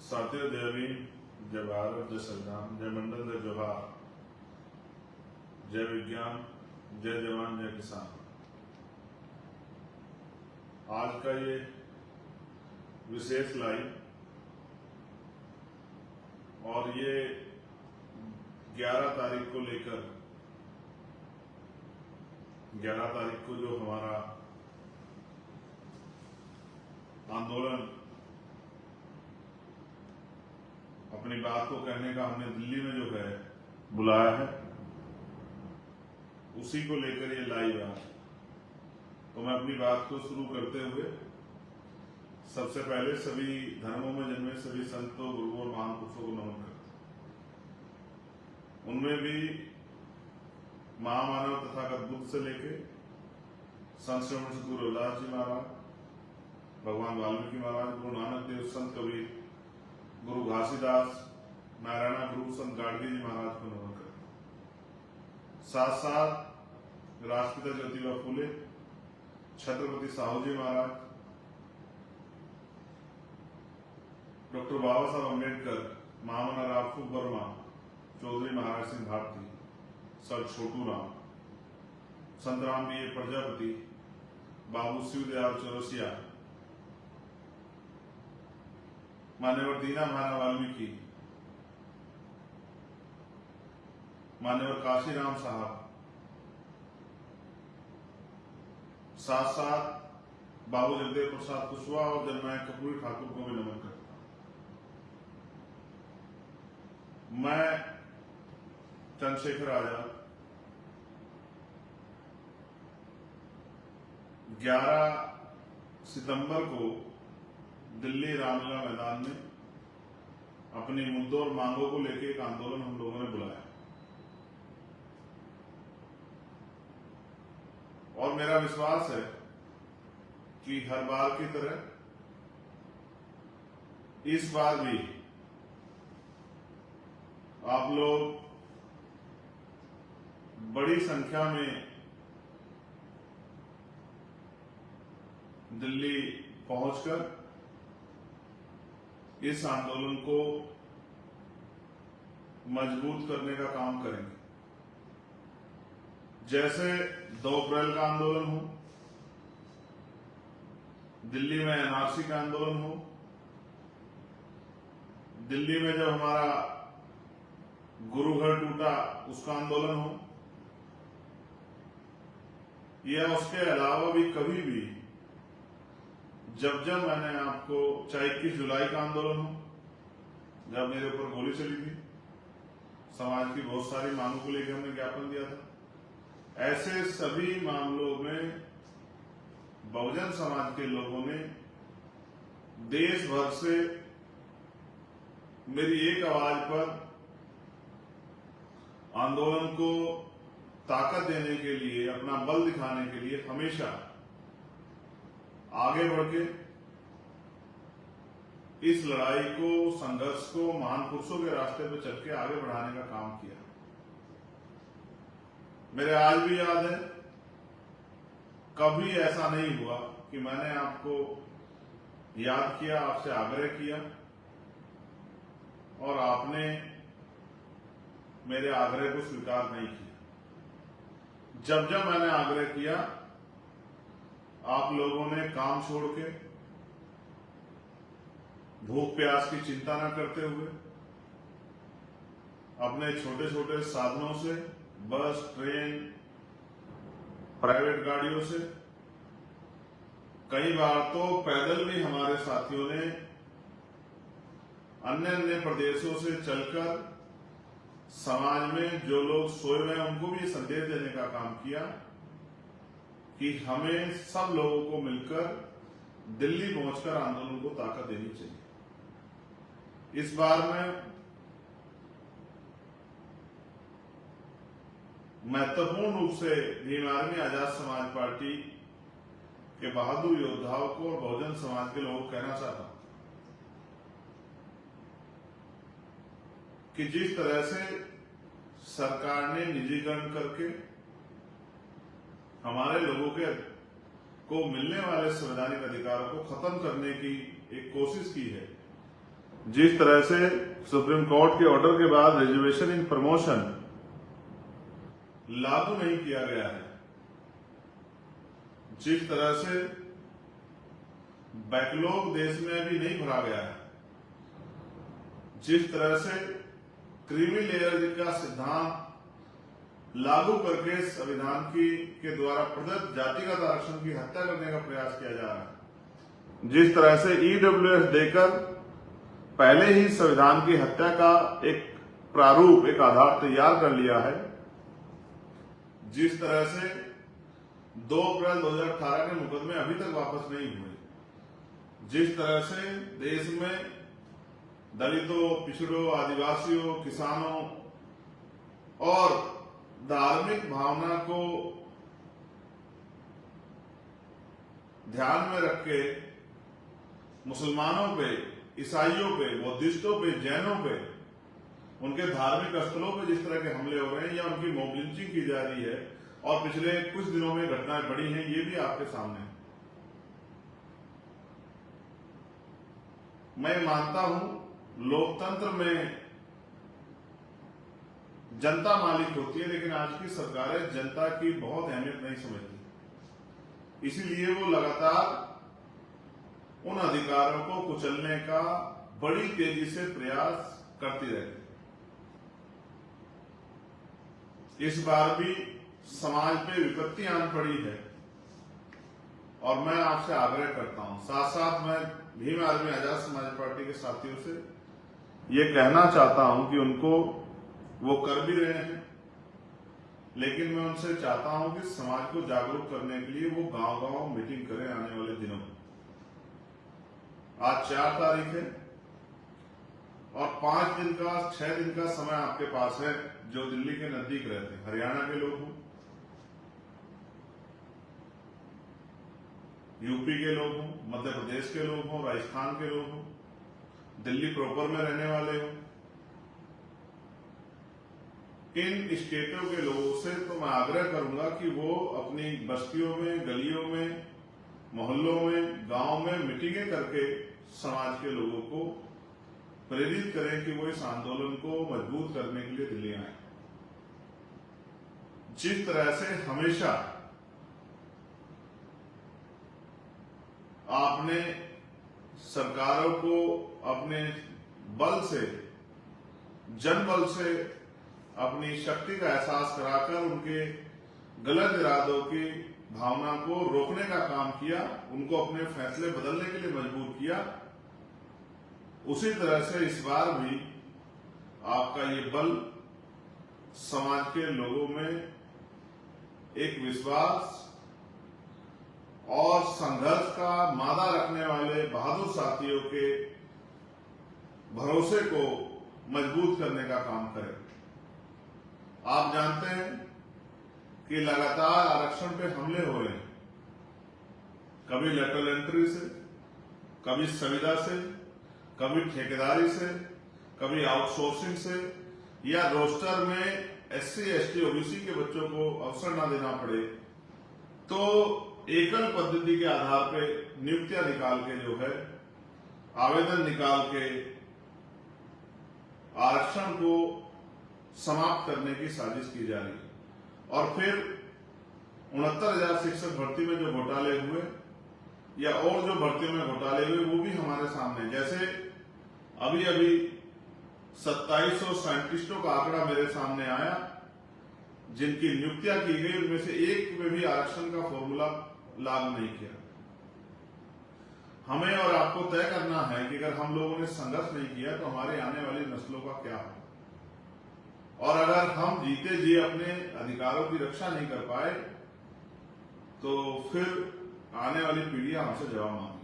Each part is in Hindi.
साथियों, जय भीम, जय भारत, जय संविधान, जय मंडल, जय जोहार, जय विज्ञान, जय जवान, जय किसान। आज का ये विशेष लाइव और ये 11 तारीख को लेकर 11 तारीख को जो हमारा आंदोलन अपनी बात को कहने का हमने दिल्ली में जो है बुलाया है, उसी को लेकर ये लाइव है। तो मैं अपनी बात को शुरू करते हुए सबसे पहले सभी धर्मों में जन्मे सभी संतों, गुरुओं और महान पुरुषों को नमन करता हूं। उनमें भी महामानव तथागत बुद्ध से लेके संत श्रवण सद्गुरु रविदास जी महाराज, भगवान वाल्मीकि महाराज, गुरु नानक देव, संत कबीर, गुरु घासीदास, नारायणा गुरु, संत गाडगे जी महाराज को नमन करते हैं। साथ साथ राष्ट्रपिता ज्योतिबा फूले, छत्रपति साहू जी महाराज, डॉक्टर बाबा साहब अम्बेडकर, महामना रामफूक वर्मा, चौधरी महाराज सिंह भारती, सर छोटू राम, संत राम बी ए प्रजापति, बाबू शिवदयाल चौरसिया, मान्यवर दीना भाना वाल्मीकि, मान्यवर काशीराम साहब, साथ साथ बाबू जगदेव प्रसाद कुशवाहा और जननायक कपूरी ठाकुर को भी नमन करता हूं। मैं चंद्रशेखर आजाद 11 सितंबर को दिल्ली रामलीला मैदान में अपने मुद्दों और मांगों को लेकर एक आंदोलन हम लोगों ने बुलाया और मेरा विश्वास है कि हर बार की तरह इस बार भी आप लोग बड़ी संख्या में दिल्ली पहुंचकर इस आंदोलन को मजबूत करने का काम करेंगे। जैसे 2 अप्रैल का आंदोलन हो, दिल्ली में एनआरसी का आंदोलन हो, दिल्ली में जब हमारा गुरु घर टूटा उसका आंदोलन हो, या उसके अलावा भी कभी भी जब मैंने आपको, चाहे 21 जुलाई का आंदोलन हो, जब मेरे ऊपर गोली चली थी, समाज की बहुत सारी मांगों को लेकर हमने ज्ञापन दिया था, ऐसे सभी मामलों में बहुजन समाज के लोगों ने देश भर से मेरी एक आवाज पर आंदोलन को ताकत देने के लिए, अपना बल दिखाने के लिए हमेशा आगे बढ़ के इस लड़ाई को, संघर्ष को महान पुरुषों के रास्ते पर चल के आगे बढ़ाने का काम किया। मेरे आज भी याद है, कभी ऐसा नहीं हुआ कि मैंने आपको याद किया, आपसे आग्रह किया और आपने मेरे आग्रह को स्वीकार नहीं किया। जब मैंने आग्रह किया, आप लोगों ने काम छोड़ के, भूख प्यास की चिंता न करते हुए, अपने छोटे छोटे साधनों से, बस, ट्रेन, प्राइवेट गाड़ियों से, कई बार तो पैदल भी हमारे साथियों ने अन्य प्रदेशों से चलकर समाज में जो लोग सोए हुए हैं उनको भी संदेश देने का काम किया कि हमें सब लोगों को मिलकर दिल्ली पहुंचकर आंदोलन को ताकत देनी चाहिए। इस बार मैं महत्वपूर्ण रूप से भीम आर्मी आजाद समाज पार्टी के बहादुर योद्धाओं को और बहुजन समाज के लोगों को कहना चाहता हूं कि जिस तरह से सरकार ने निजीकरण करके हमारे लोगों को मिलने वाले संवैधानिक अधिकारों को खत्म करने की एक कोशिश की है, जिस तरह से सुप्रीम कोर्ट के ऑर्डर के बाद रिजर्वेशन इन प्रमोशन लागू नहीं किया गया है, जिस तरह से बैकलॉग देश में अभी नहीं भरा गया है, जिस तरह से क्रीमी लेयर का सिद्धांत लागू करके संविधान के द्वारा प्रदत्त जातिगत आरक्षण की हत्या करने का प्रयास किया जा रहा है, जिस तरह से ईडब्ल्यूएस देकर पहले ही संविधान की हत्या का एक प्रारूप, एक आधार तैयार कर लिया है, जिस तरह से 2 अप्रैल 2018 के मुकदमे अभी तक वापस नहीं हुए, जिस तरह से देश में दलितों, पिछड़ों, आदिवासियों, किसानों और धार्मिक भावना को ध्यान में रख के मुसलमानों पे, ईसाइयों पे, बौद्धिस्टों पे, जैनों पे, उनके धार्मिक स्थलों पे जिस तरह के हमले हो रहे हैं या उनकी मॉब लिंचिंग की जा रही है और पिछले कुछ दिनों में घटनाएं बढ़ी हैं, ये भी आपके सामने है। मैं मानता हूं लोकतंत्र में जनता मालिक होती है, लेकिन आज की सरकारें जनता की बहुत अहमियत नहीं समझती, इसीलिए वो लगातार उन अधिकारों को कुचलने का बड़ी तेजी से प्रयास करती रहती। इस बार भी समाज पे विपत्ति आन पड़ी है और मैं आपसे आग्रह करता हूं, साथ साथ मैं भीम आर्मी आजाद समाज पार्टी के साथियों से ये कहना चाहता हूं कि उनको वो कर भी रहे हैं, लेकिन मैं उनसे चाहता हूं कि समाज को जागरूक करने के लिए वो गांव-गांव मीटिंग करें आने वाले दिनों में। आज 4 तारीख है और 5 दिन का 6 दिन का समय आपके पास है, जो दिल्ली के नजदीक रहते हैं, हरियाणा के लोग हों, यूपी के लोग हों, मध्य प्रदेश के लोग हों, राजस्थान के लोग हों, दिल्ली प्रॉपर में रहने वाले हों, इन स्टेटों के लोगों से तो मैं आग्रह करूंगा कि वो अपनी बस्तियों में, गलियों में, मोहल्लों में, गांव में मीटिंगें करके समाज के लोगों को प्रेरित करें कि वो इस आंदोलन को मजबूत करने के लिए दिल्ली आए। जिस तरह से हमेशा आपने सरकारों को अपने बल से, जनबल से अपनी शक्ति का एहसास कराकर उनके गलत इरादों की भावना को रोकने का काम किया, उनको अपने फैसले बदलने के लिए मजबूर किया, उसी तरह से इस बार भी आपका ये बल समाज के लोगों में एक विश्वास और संघर्ष का मादा रखने वाले बहादुर साथियों के भरोसे को मजबूत करने का काम करे। आप जानते हैं कि लगातार आरक्षण पे हमले हो रहे हैं, कभी लेटरल एंट्री से, कभी संविदा से, कभी ठेकेदारी से, कभी आउटसोर्सिंग से, या रोस्टर में SC, ST, OBC के बच्चों को अवसर ना देना पड़े तो एकल पद्धति के आधार पे नियुक्तियां निकाल के जो है आवेदन निकाल के आरक्षण को समाप्त करने की साजिश की जा रही है। और फिर 69,000 शिक्षक भर्ती में जो घोटाले हुए या और जो भर्तियों में घोटाले हुए वो भी हमारे सामने, जैसे अभी अभी 2700 साइंटिस्टों का आंकड़ा मेरे सामने आया जिनकी नियुक्तियां की गई, उनमें से एक में भी आरक्षण का फॉर्मूला लागू नहीं किया। हमें और आपको तय करना है कि अगर हम लोगों ने संघर्ष नहीं किया तो हमारे आने वाली नस्लों का क्या हो, और अगर हम जीते जी अपने अधिकारों की रक्षा नहीं कर पाए तो फिर आने वाली पीढ़ियां हमसे जवाब मांगी।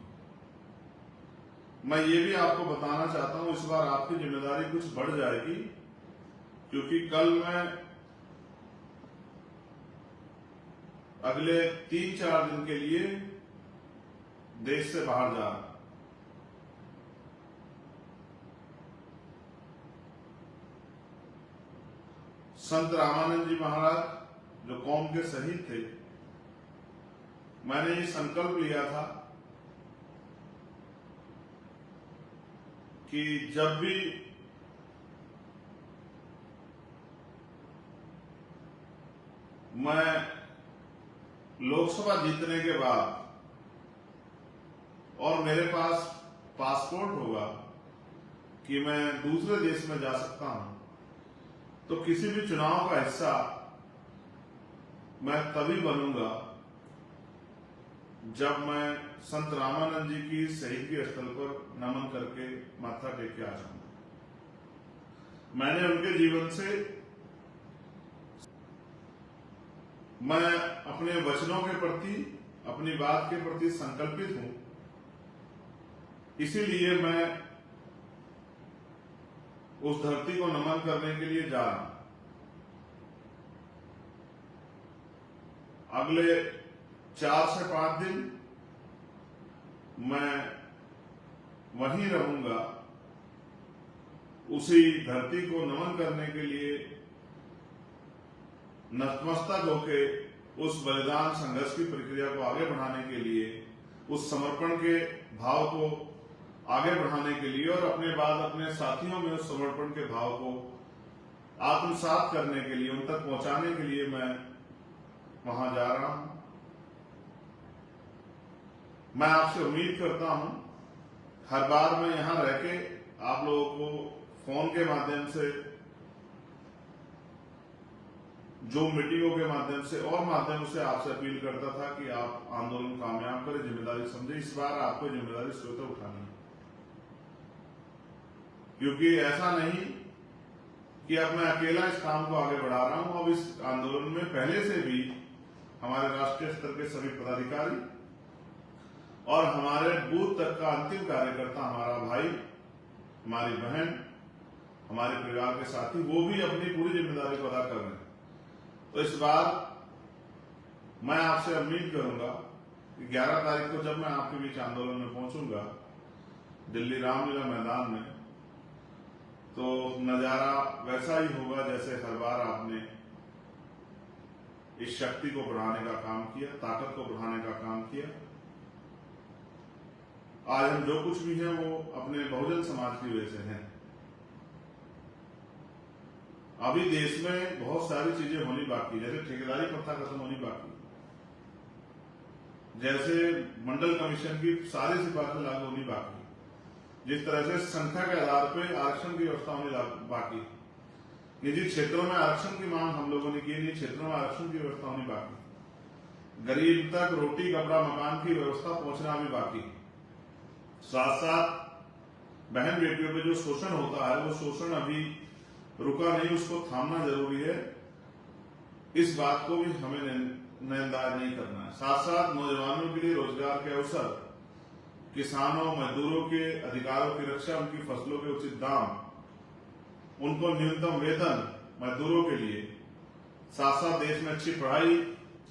मैं ये भी आपको बताना चाहता हूं, इस बार आपकी जिम्मेदारी कुछ बढ़ जाएगी, क्योंकि कल मैं अगले 3-4 दिन के लिए देश से बाहर जा रहा हूं। संत रामानंद जी महाराज जो कौम के शहीद थे, मैंने ये संकल्प लिया था कि जब भी मैं लोकसभा जीतने के बाद और मेरे पास पासपोर्ट होगा कि मैं दूसरे देश में जा सकता हूं, तो किसी भी चुनाव का हिस्सा मैं तभी बनूंगा जब मैं संत रामानंद जी की शहीदी स्थल पर नमन करके माथा टेक के आ जाऊंगा। मैंने उनके जीवन से मैं अपने वचनों के प्रति, अपनी बात के प्रति संकल्पित हूं, इसीलिए मैं उस धरती को नमन करने के लिए जा रहा हूं। अगले 4 से 5 दिन मैं वहीं रहूंगा, उसी धरती को नमन करने के लिए नतमस्तक होके उस बलिदान संघर्ष की प्रक्रिया को आगे बढ़ाने के लिए, उस समर्पण के भाव को आगे बढ़ाने के लिए और अपने बाद अपने साथियों में उस समर्पण के भाव को आत्मसात करने के लिए, उन तक पहुंचाने के लिए मैं वहां जा रहा हूं। मैं आपसे उम्मीद करता हूं हर बार मैं यहां रह के आप लोगों को फोन के माध्यम से, जूम मीटिंगों के माध्यम से और माध्यम से आपसे अपील करता था कि आप आंदोलन कामयाब करें, जिम्मेदारी समझे। इस बार आपको जिम्मेदारी स्वतः उठानी है, क्योंकि ऐसा नहीं कि अब मैं अकेला इस काम को आगे बढ़ा रहा हूं। अब इस आंदोलन में पहले से भी हमारे राष्ट्रीय स्तर के सभी पदाधिकारी और हमारे बूथ तक का अंतिम कार्यकर्ता, हमारा भाई, हमारी बहन, हमारे परिवार के साथी, वो भी अपनी पूरी जिम्मेदारी को अदा कर रहे हैं। तो इस बार मैं आपसे उम्मीद करूंगा कि 11 तारीख को जब मैं आपके बीच आंदोलन में पहुंचूंगा दिल्ली रामलीला मैदान में, तो नजारा वैसा ही होगा जैसे हर बार आपने इस शक्ति को बढ़ाने का काम किया, ताकत को बढ़ाने का काम किया। आज हम जो कुछ भी हैं वो अपने बहुजन समाज की वजह से हैं। अभी देश में बहुत सारी चीजें होनी बाकी, जैसे ठेकेदारी प्रथा खत्म होनी बाकी, जैसे मंडल कमीशन की सारी सिफारिशें लागू होनी बाकी, जिस तरह से संख्या के आधार पर आरक्षण की व्यवस्था होनी बाकी, निजी क्षेत्रों में आरक्षण की मांग हम लोगों ने की, निजी क्षेत्रों में आरक्षण की व्यवस्था होनी बाकी, गरीब तक रोटी कपड़ा मकान की व्यवस्था पहुंचना भी बाकी, साथ साथ बहन बेटियों पे जो शोषण होता है वो शोषण अभी रुका नहीं, उसको थामना जरूरी है। इस बात को भी हमें नजरअंदाज नहीं करना है। साथ साथ नौजवानों के लिए रोजगार के अवसर, किसानों मजदूरों के अधिकारों की रक्षा, उनकी फसलों के उचित दाम, उनको न्यूनतम वेतन मजदूरों के लिए, साथ साथ देश में अच्छी पढ़ाई,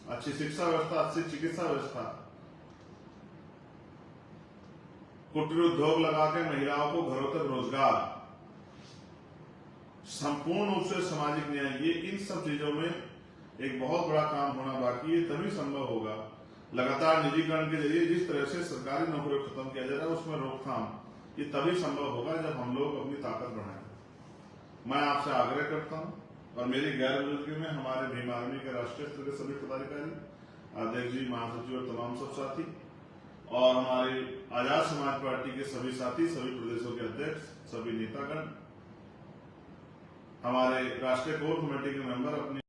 अच्छी शिक्षा व्यवस्था, अच्छी चिकित्सा व्यवस्था, कुटीर उद्योग लगा के महिलाओं को घरों तक रोजगार, संपूर्ण रूप से सामाजिक न्याय, ये इन सब चीजों में एक बहुत बड़ा काम होना बाकी है। तभी संभव होगा लगातार निजीकरण के जरिए जिस तरह से सरकारी नौकरियों खत्म किया जा रहा है उसमें रोकथाम, ये तभी संभव होगा जब हम लोग अपनी ताकत बढ़ाएं। मैं आपसे आग्रह करता हूं और मेरी गैर मौजूदगी में हमारे भीम आर्मी के राष्ट्रीय स्तर के सभी पदाधिकारी, अध्यक्ष जी, महासचिव और तमाम सब साथी, और हमारे आजाद समाज पार्टी के सभी साथी, सभी प्रदेशों के अध्यक्ष, सभी नेतागण, हमारे राष्ट्रीय कोर कमेटी के मेंबर अपनी